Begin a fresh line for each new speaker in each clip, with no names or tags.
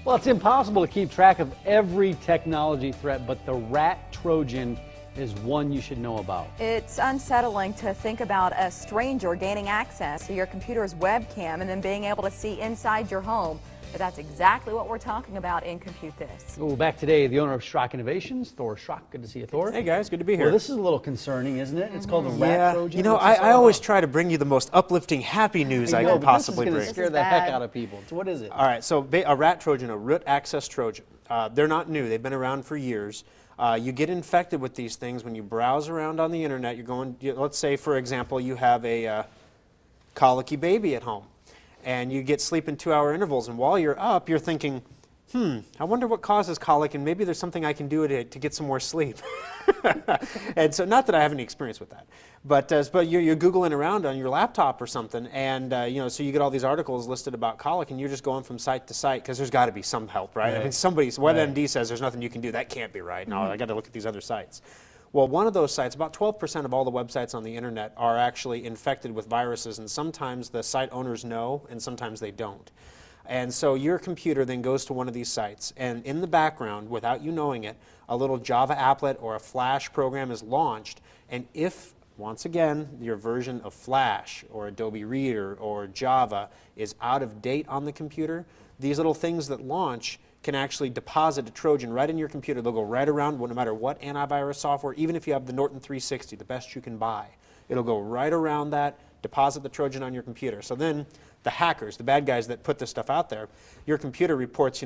Well, it's impossible to keep track of every technology threat, but the rat Trojan is one you should know about.
It's unsettling to think about a stranger gaining access to your computer's webcam and then being able to see inside your home. But that's exactly what we're talking about in Compute This.
Oh, back today, the owner of Schrock Innovations, Thor Schrock. Good to see you, Thor.
Hey guys, good to be here.
Well, this is a little concerning, isn't it? It's called the rat Trojan.
You know, I always try to bring you the most uplifting, happy news I can possibly bring.
This is going to scare the heck out of people. So what is it?
All right, so a rat Trojan, a root access Trojan. They're not new. They've been around for years. You get infected with these things when you browse around on the internet. Let's say, for example, you have a colicky baby at home, and you get sleep in 2-hour intervals, and while you're up, you're thinking, I wonder what causes colic, and maybe there's something I can do to get some more sleep. And so, not that I have any experience with that, but you're Googling around on your laptop or something, and so you get all these articles listed about colic, and you're just going from site to site, because there's got to be some help, right? I mean, WebMD says there's nothing you can do. That can't be right. No, I got to look at these other sites. Well, one of those sites, about 12% of all the websites on the internet are actually infected with viruses, and sometimes the site owners know, and sometimes they don't. And so your computer then goes to one of these sites, and in the background, without you knowing it, a little Java applet or a Flash program is launched, and if, once again, your version of Flash or Adobe Reader or Java is out of date on the computer, these little things that launch can actually deposit a Trojan right in your computer. They'll go right around, no matter what antivirus software, even if you have the Norton 360, the best you can buy. It'll go right around that, deposit the Trojan on your computer. So then the hackers, the bad guys that put this stuff out there, your computer reports,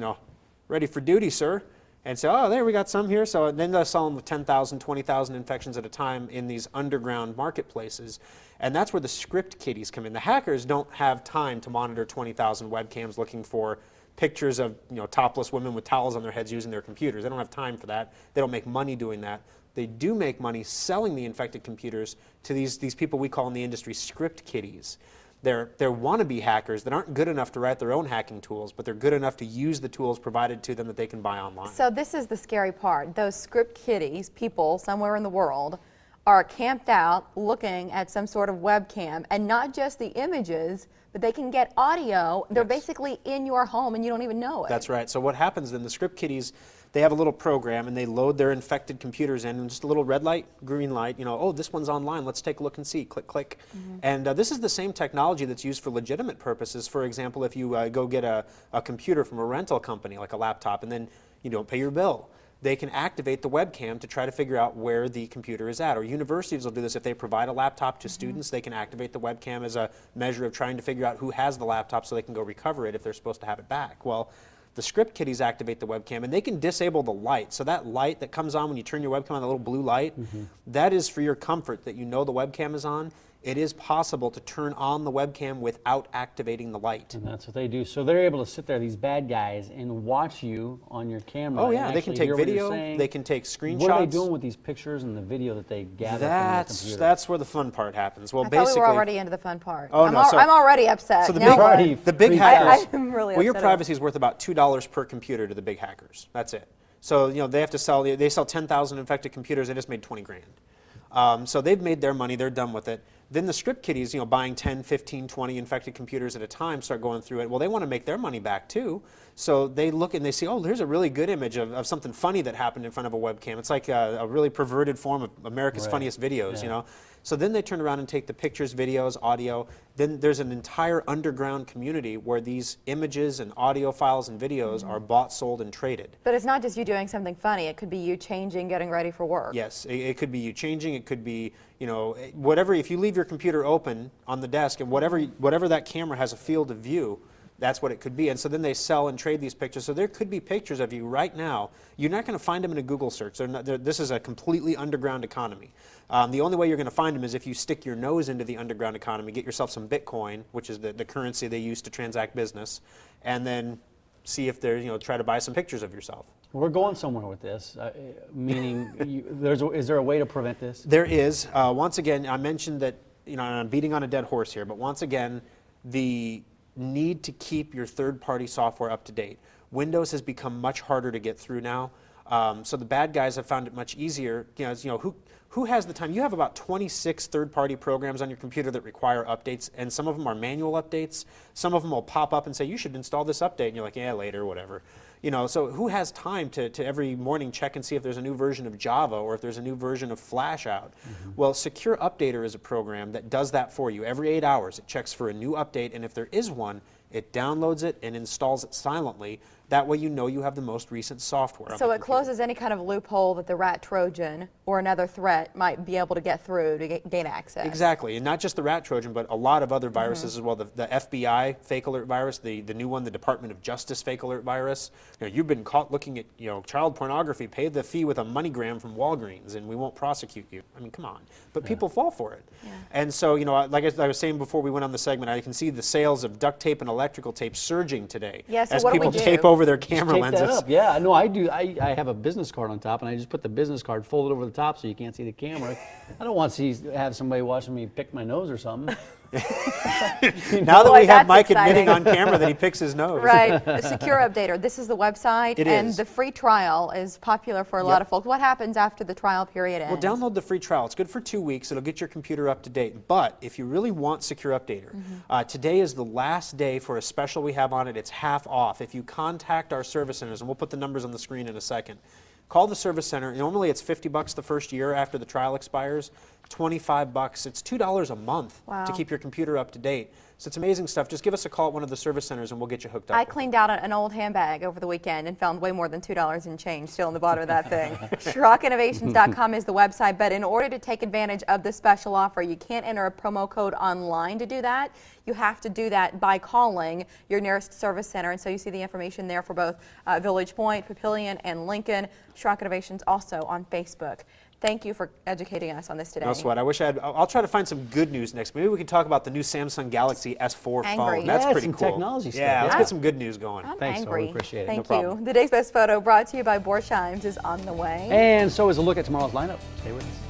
ready for duty, sir. And so, oh, there, we got some here. So then they'll sell them with 10,000, 20,000 infections at a time in these underground marketplaces. And that's where the script kiddies come in. The hackers don't have time to monitor 20,000 webcams looking for pictures of topless women with towels on their heads using their computers. They don't have time for that. They don't make money doing that. They do make money selling the infected computers to these people we call in the industry script kiddies. They're wannabe hackers that aren't good enough to write their own hacking tools, but they're good enough to use the tools provided to them that they can buy online.
So this is the scary part. Those script kiddies, people somewhere in the world, are camped out looking at some sort of webcam, and not just the images, but they can get audio. They're basically in your home and you don't even know it.
That's right. So what happens then, the script kiddies, they have a little program and they load their infected computers in, and just a little red light, green light, oh, this one's online, let's take a look and see, click, click. And this is the same technology that's used for legitimate purposes. For example, if you go get a computer from a rental company, like a laptop, and then you don't pay your bill, they can activate the webcam to try to figure out where the computer is at. Or universities will do this. If they provide a laptop to students, they can activate the webcam as a measure of trying to figure out who has the laptop so they can go recover it if they're supposed to have it back. Well, the script kiddies activate the webcam, and they can disable the light. So that light that comes on when you turn your webcam on, the little blue light, that is for your comfort, that you know the webcam is on. It is possible to turn on the webcam without activating the light.
And that's what they do. So they're able to sit there, these bad guys, and watch you on your camera.
Oh yeah, they can take video, they can take screenshots.
What are they doing with these pictures and the video that they gather from the computer?
That's where the fun part happens. Well,
I
basically,
thought we were already into the fun part.
Oh, no,
I'm already upset.
So the big hackers,
I'm really upset.
well, your privacy is worth about $2 per computer to the big hackers. That's it. So they have to sell. They sell 10,000 infected computers. They just made 20 grand. So they've made their money. They're done with it. Then the script kiddies, buying 10, 15, 20 infected computers at a time, start going through it. Well, they want to make their money back too. So they look and they see, oh, here's a really good image of something funny that happened in front of a webcam. It's like a really perverted form of America's Funniest Videos, So then they turn around and take the pictures, videos, audio. Then there's an entire underground community where these images and audio files and videos are bought, sold, and traded.
But it's not just you doing something funny. It could be you changing, getting ready for work.
Yes, it could be you changing. It could be, whatever. If you leave your computer open on the desk, and whatever that camera has a field of view, that's what it could be. And so then they sell and trade these pictures. So there could be pictures of you right now. You're not going to find them in a Google search. This is a completely underground economy. The only way you're going to find them is if you stick your nose into the underground economy, get yourself some Bitcoin, which is the currency they use to transact business, and then see if they're, try to buy some pictures of yourself.
We're going somewhere with this, meaning is there a way to prevent this?
There is. Once again, I mentioned that, I'm beating on a dead horse here, but once again, the need to keep your third-party software up to date. Windows has become much harder to get through now. So the bad guys have found it much easier. who has the time? You have about 26 third-party programs on your computer that require updates, and some of them are manual updates. Some of them will pop up and say, you should install this update, and you're like, yeah, later, whatever. You know, so who has time to every morning check and see if there's a new version of Java or if there's a new version of Flash out? Well, Secure Updater is a program that does that for you. Every 8 hours, it checks for a new update, and if there is one, it downloads it and installs it silently. That way you know you have the most recent software on
So
the
it
computer.
closes any kind of loophole that the rat Trojan or another threat might be able to get through to gain access.
Exactly, and not just the rat Trojan, but a lot of other viruses as well. The FBI fake alert virus, the new one, the Department of Justice fake alert virus. You know, you've been caught looking at child pornography. Pay the fee with a MoneyGram from Walgreens, and we won't prosecute you. I mean, come on. But people fall for it.
Yeah.
And so, like I was saying before we went on the segment, I can see the sales of duct tape and electrical tape surging today
Yeah, so
as
what do we
people
do?
tape over their camera
Tape
lenses.
that up. Yeah, no, I do. I have a business card on top, and I just put the business card folded over the top so you can't see the camera. I don't want to have somebody watching me pick my nose or something.
Now that
Boy,
we have
that's
Mike
exciting.
admitting on camera that he picks his nose.
Right, the Secure Updater. This is the website,
It
and
is.
the free trial is popular for a lot of folks. What happens after the trial period ends?
Well, download the free trial. It's good for 2 weeks. It'll get your computer up to date. But if you really want Secure Updater, today is the last day for a special we have on it. It's half off. If you contact our service centers, and we'll put the numbers on the screen in a second, call the service center. Normally it's $50 the first year after the trial expires, $25. It's $2 a month
Wow.
to keep your computer up to date. So it's amazing stuff. Just give us a call at one of the service centers and we'll get you hooked up.
I
with it.
cleaned out an old handbag over the weekend and found way more than $2 in change still in the bottom of that thing. SchrockInnovations.com is the website, but in order to take advantage of the special offer, you can't enter a promo code online to do that. You have to do that by calling your nearest service center, and so you see the information there for both Village Point, Papillion, and Lincoln. Schrock Innovations also on Facebook. Thank you for educating us on this today.
No sweat. I wish I had. I'll try to find some good news next. Maybe we can talk about the new Samsung Galaxy S4
Angry.
phone. That's
Yeah,
pretty
some
cool.
technology stuff,
Yeah, let's
yeah.
get some good news going.
I'm
Thanks,
angry.
Tori. Appreciate it. No
Thank
problem.
you. The Day's Best Photo brought to you by Borsheims is on the way.
And so is a look at tomorrow's lineup. Stay with us.